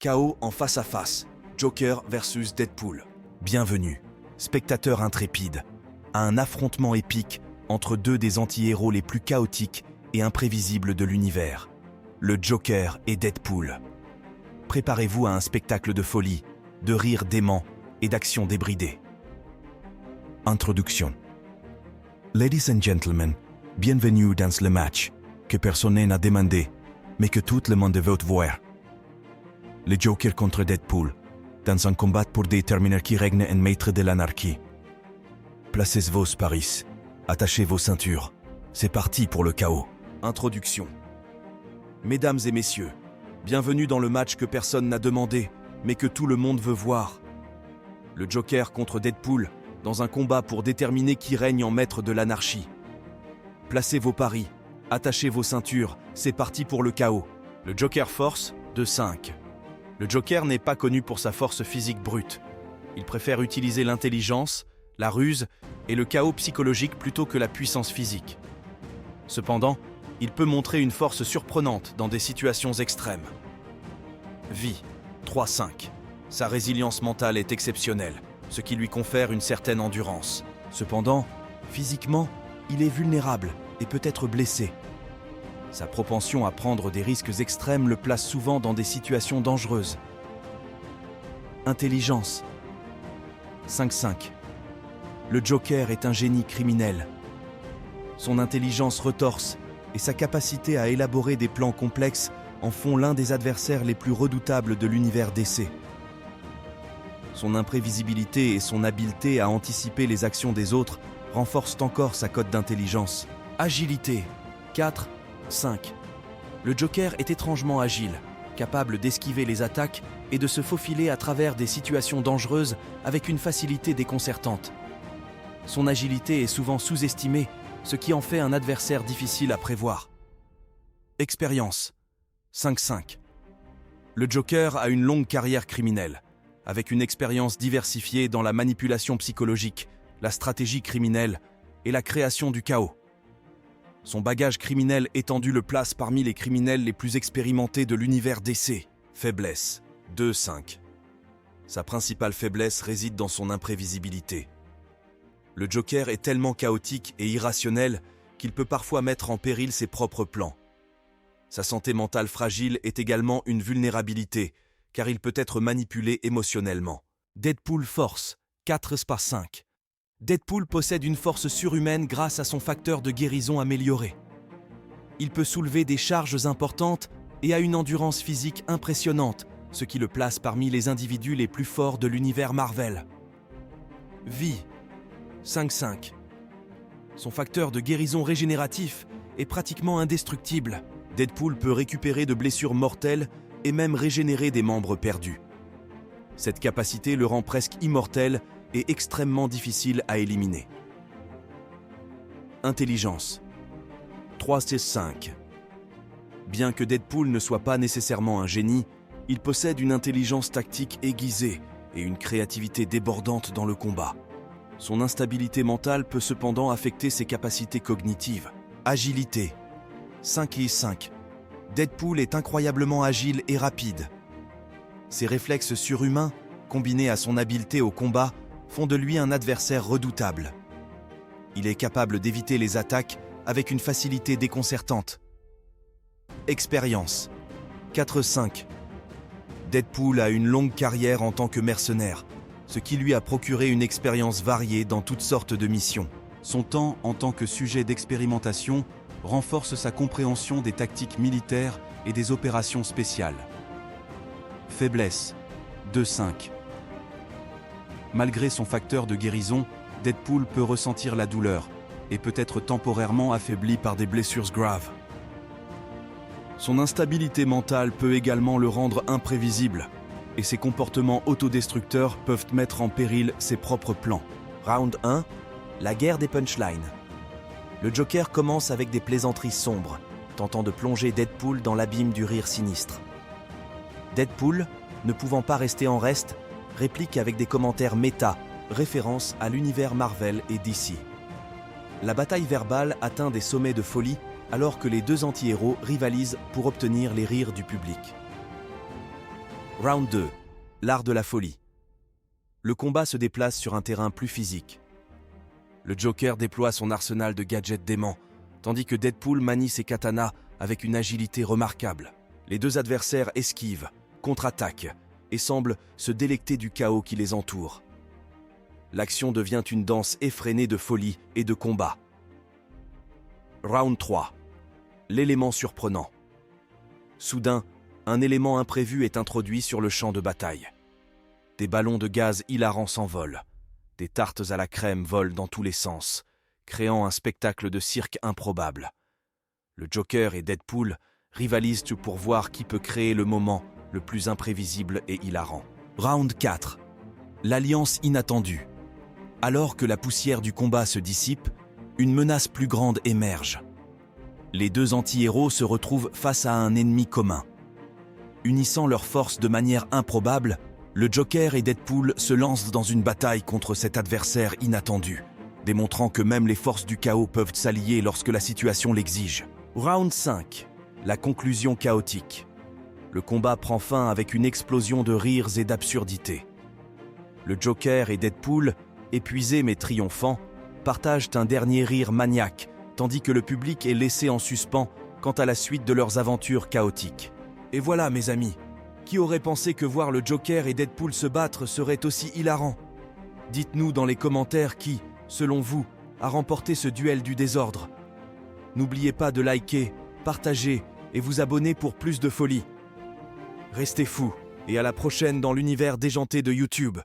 KO en face à face, Joker versus Deadpool. Bienvenue, spectateurs intrépides, à un affrontement épique entre deux des anti-héros les plus chaotiques et imprévisibles de l'univers, le Joker et Deadpool. Préparez-vous à un spectacle de folie, de rires déments et d'actions débridées. Introduction. Ladies and gentlemen, bienvenue dans le match que personne n'a demandé, mais que tout le monde veut voir. Le Joker contre Deadpool, dans un combat pour déterminer qui règne en maître de l'anarchie. Placez vos paris, attachez vos ceintures, c'est parti pour le chaos. Introduction. Mesdames et messieurs, bienvenue dans le match que personne n'a demandé, mais que tout le monde veut voir. Le Joker contre Deadpool, dans un combat pour déterminer qui règne en maître de l'anarchie. Placez vos paris, attachez vos ceintures, c'est parti pour le chaos. Le Joker Force, 2-5. Le Joker n'est pas connu pour sa force physique brute. Il préfère utiliser l'intelligence, la ruse et le chaos psychologique plutôt que la puissance physique. Cependant, il peut montrer une force surprenante dans des situations extrêmes. Vie, 3-5. Sa résilience mentale est exceptionnelle, ce qui lui confère une certaine endurance. Cependant, physiquement, il est vulnérable et peut être blessé. Sa propension à prendre des risques extrêmes le place souvent dans des situations dangereuses. Intelligence, 5-5. Le Joker est un génie criminel. Son intelligence retorse et sa capacité à élaborer des plans complexes en font l'un des adversaires les plus redoutables de l'univers DC. Son imprévisibilité et son habileté à anticiper les actions des autres renforcent encore sa cote d'intelligence. Agilité, 4-5. Le Joker est étrangement agile, capable d'esquiver les attaques et de se faufiler à travers des situations dangereuses avec une facilité déconcertante. Son agilité est souvent sous-estimée, ce qui en fait un adversaire difficile à prévoir. Expérience, 5-5. Le Joker a une longue carrière criminelle, avec une expérience diversifiée dans la manipulation psychologique, la stratégie criminelle et la création du chaos. Son bagage criminel étendu le place parmi les criminels les plus expérimentés de l'univers DC. Faiblesse, 2-5. Sa principale faiblesse réside dans son imprévisibilité. Le Joker est tellement chaotique et irrationnel qu'il peut parfois mettre en péril ses propres plans. Sa santé mentale fragile est également une vulnérabilité, car il peut être manipulé émotionnellement. Deadpool Force, 4-5. Deadpool possède une force surhumaine grâce à son facteur de guérison amélioré. Il peut soulever des charges importantes et a une endurance physique impressionnante, ce qui le place parmi les individus les plus forts de l'univers Marvel. Vie, 5-5. Son facteur de guérison régénératif est pratiquement indestructible. Deadpool peut récupérer de blessures mortelles et même régénérer des membres perdus. Cette capacité le rend presque immortel et extrêmement difficile à éliminer. Intelligence, 3-5. Bien que Deadpool ne soit pas nécessairement un génie, il possède une intelligence tactique aiguisée et une créativité débordante dans le combat. Son instabilité mentale peut cependant affecter ses capacités cognitives. Agilité, 5-5. Deadpool est incroyablement agile et rapide. Ses réflexes surhumains, combinés à son habileté au combat, font de lui un adversaire redoutable. Il est capable d'éviter les attaques avec une facilité déconcertante. Expérience, 4-5. Deadpool a une longue carrière en tant que mercenaire, ce qui lui a procuré une expérience variée dans toutes sortes de missions. Son temps en tant que sujet d'expérimentation renforce sa compréhension des tactiques militaires et des opérations spéciales. Faiblesse, 2-5. Malgré son facteur de guérison, Deadpool peut ressentir la douleur et peut être temporairement affaibli par des blessures graves. Son instabilité mentale peut également le rendre imprévisible, et ses comportements autodestructeurs peuvent mettre en péril ses propres plans. Round 1, la guerre des punchlines. Le Joker commence avec des plaisanteries sombres, tentant de plonger Deadpool dans l'abîme du rire sinistre. Deadpool, ne pouvant pas rester en reste, réplique avec des commentaires méta, référence à l'univers Marvel et DC. La bataille verbale atteint des sommets de folie alors que les deux anti-héros rivalisent pour obtenir les rires du public. Round 2. L'art de la folie. Le combat se déplace sur un terrain plus physique. Le Joker déploie son arsenal de gadgets déments, tandis que Deadpool manie ses katanas avec une agilité remarquable. Les deux adversaires esquivent, contre-attaquent et semblent se délecter du chaos qui les entoure. L'action devient une danse effrénée de folie et de combat. Round 3. L'élément surprenant. Soudain, un élément imprévu est introduit sur le champ de bataille. Des ballons de gaz hilarants s'envolent. Des tartes à la crème volent dans tous les sens, créant un spectacle de cirque improbable. Le Joker et Deadpool rivalisent pour voir qui peut créer le moment le plus imprévisible et hilarant. Round 4. L'alliance inattendue. Alors que la poussière du combat se dissipe, une menace plus grande émerge. Les deux anti-héros se retrouvent face à un ennemi commun. Unissant leurs forces de manière improbable, le Joker et Deadpool se lancent dans une bataille contre cet adversaire inattendu, démontrant que même les forces du chaos peuvent s'allier lorsque la situation l'exige. Round 5. La conclusion chaotique. Le combat prend fin avec une explosion de rires et d'absurdités. Le Joker et Deadpool, épuisés mais triomphants, partagent un dernier rire maniaque, tandis que le public est laissé en suspens quant à la suite de leurs aventures chaotiques. Et voilà, mes amis, qui aurait pensé que voir le Joker et Deadpool se battre serait aussi hilarant? Dites-nous dans les commentaires qui, selon vous, a remporté ce duel du désordre. N'oubliez pas de liker, partager et vous abonner pour plus de folie. Restez fous et à la prochaine dans l'univers déjanté de YouTube.